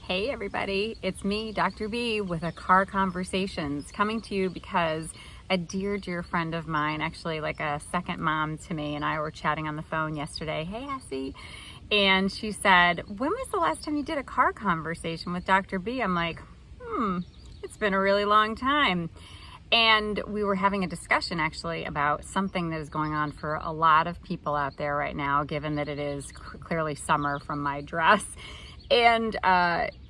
Hey everybody, it's me, Dr. B, with a Car Conversations, coming to you because a dear friend of mine, actually like a second mom to me, and I were chatting on the phone yesterday. Hey Essie. And she said, when was the last time you did a car conversation with Dr. B? I'm like, it's been a really long time. And we were having a discussion actually about something that is going on for a lot of people out there right now, given that it is clearly summer from my dress. And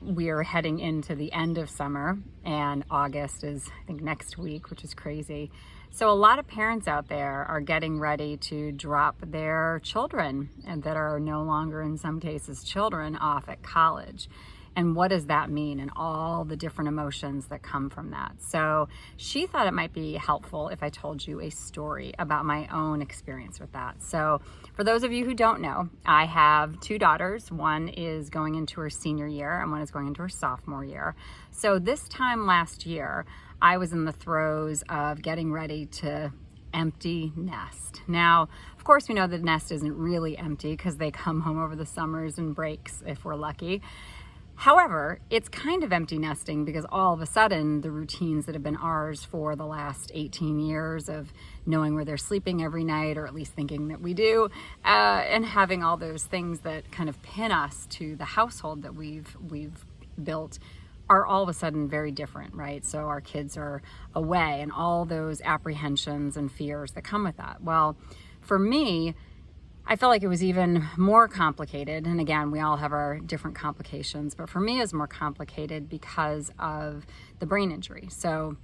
we are heading into the end of summer, and August is, I think, next week, which is crazy. So a lot of parents out there are getting ready to drop their children, and that are no longer, in some cases, children, off at college. And what does that mean, and all the different emotions that come from that? So she thought it might be helpful if I told you a story about my own experience with that. So for those of you who don't know, I have two daughters. One is going into her senior year and one is going into her sophomore year. So this time last year, I was in the throes of getting ready to empty nest. Now, of course, we know the nest isn't really empty because they come home over the summers and breaks if we're lucky. However, it's kind of empty nesting because all of a sudden the routines that have been ours for the last 18 years of knowing where they're sleeping every night, or at least thinking that we do, and having all those things that kind of pin us to the household that we've built are all of a sudden very different, right? So our kids are away and all those apprehensions and fears that come with that. Well, for me, I felt like it was even more complicated. And again, we all have our different complications, but for me, it was more complicated because of the brain injury. So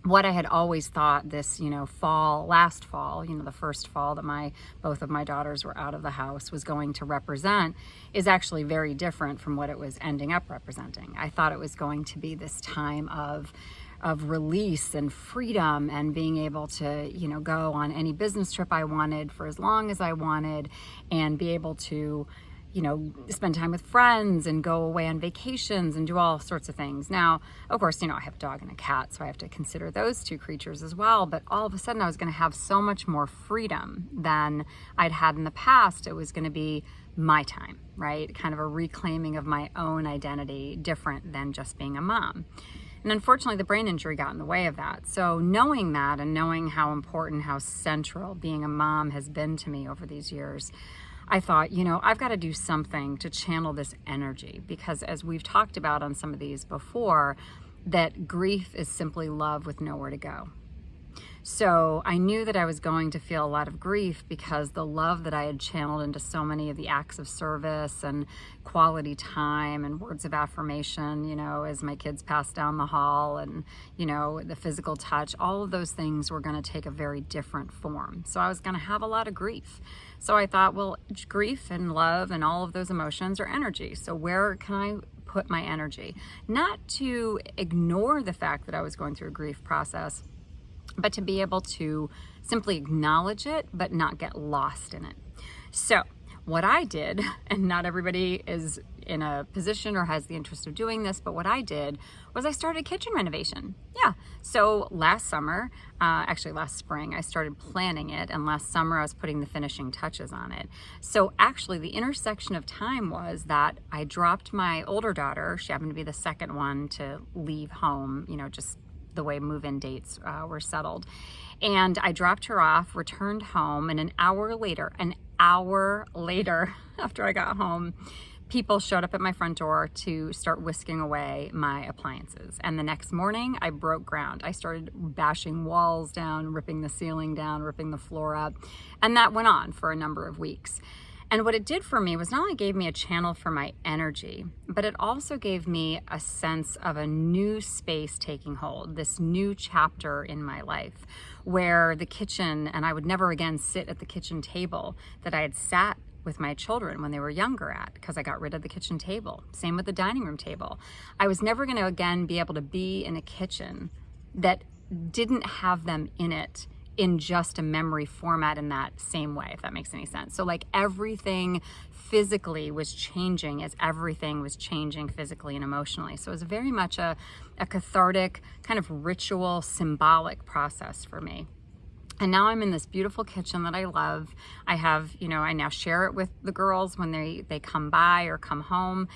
what I had always thought this, last fall, the first fall that both of my daughters were out of the house, was going to represent is actually very different from what it was ending up representing. I thought it was going to be this time of release and freedom and being able to, go on any business trip I wanted for as long as I wanted, and be able to, spend time with friends and go away on vacations and do all sorts of things. Now, of course, I have a dog and a cat, so I have to consider those two creatures as well. But all of a sudden I was going to have so much more freedom than I'd had in the past. It was going to be my time, right? Kind of a reclaiming of my own identity, different than just being a mom. And unfortunately, the brain injury got in the way of that. So knowing that, and knowing how important, how central being a mom has been to me over these years, I thought, I've got to do something to channel this energy, because as we've talked about on some of these before, that grief is simply love with nowhere to go. So I knew that I was going to feel a lot of grief because the love that I had channeled into so many of the acts of service and quality time and words of affirmation, as my kids passed down the hall, and, the physical touch, all of those things were going to take a very different form. So I was going to have a lot of grief. So I thought, well, grief and love and all of those emotions are energy. So where can I put my energy? Not to ignore the fact that I was going through a grief process, but to be able to simply acknowledge it, but not get lost in it. So what I did, and not everybody is in a position or has the interest of doing this, but what I did was I started a kitchen renovation. Yeah. So last spring, I started planning it, and last summer I was putting the finishing touches on it. So actually the intersection of time was that I dropped my older daughter. She happened to be the second one to leave home, just the way move-in dates were settled. And I dropped her off, returned home, and an hour later, after I got home, people showed up at my front door to start whisking away my appliances. And the next morning, I broke ground. I started bashing walls down, ripping the ceiling down, ripping the floor up. And that went on for a number of weeks. And what it did for me was not only gave me a channel for my energy, but it also gave me a sense of a new space taking hold, this new chapter in my life where the kitchen, and I would never again sit at the kitchen table that I had sat with my children when they were younger at, because I got rid of the kitchen table. Same with the dining room table. I was never going to again be able to be in a kitchen that didn't have them in it in just a memory format in that same way, if that makes any sense. So like everything physically was changing as everything was changing physically and emotionally. So it was very much a cathartic, kind of ritual, symbolic process for me. And now I'm in this beautiful kitchen that I love. I have, I now share it with the girls when they come by or come home.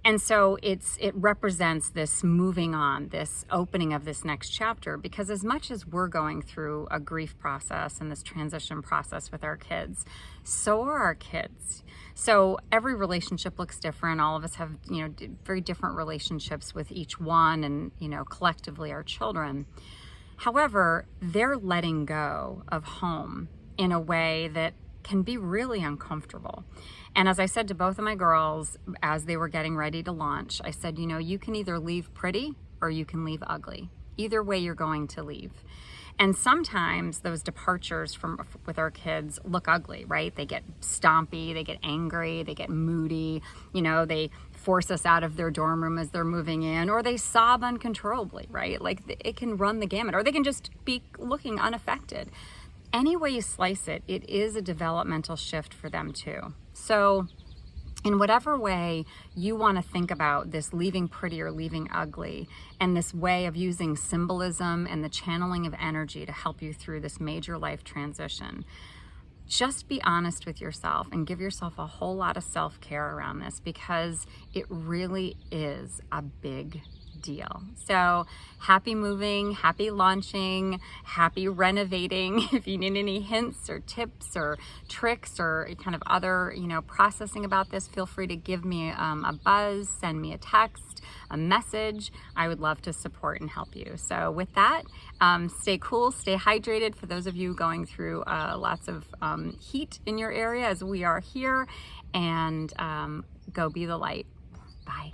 And so it represents this moving on, this opening of this next chapter, because as much as we're going through a grief process and this transition process with our kids, so are our kids. So every relationship looks different. All of us have, very different relationships with each one and, collectively our children. However, they're letting go of home in a way that can be really uncomfortable. And as I said to both of my girls as they were getting ready to launch, I said, you can either leave pretty or you can leave ugly. Either way, you're going to leave. And sometimes those departures with our kids look ugly, right? They get stompy, they get angry, they get moody, they force us out of their dorm room as they're moving in, or they sob uncontrollably, right? Like it can run the gamut, or they can just be looking unaffected. Any way you slice it, it is a developmental shift for them too. So in whatever way you want to think about this leaving pretty or leaving ugly, and this way of using symbolism and the channeling of energy to help you through this major life transition, just be honest with yourself and give yourself a whole lot of self-care around this, because it really is a big deal. So happy moving, happy launching, happy renovating. If you need any hints or tips or tricks or kind of other, processing about this, feel free to give me a buzz, send me a text, a message. I would love to support and help you. So with that, stay cool, stay hydrated for those of you going through lots of heat in your area as we are here, and go be the light. Bye.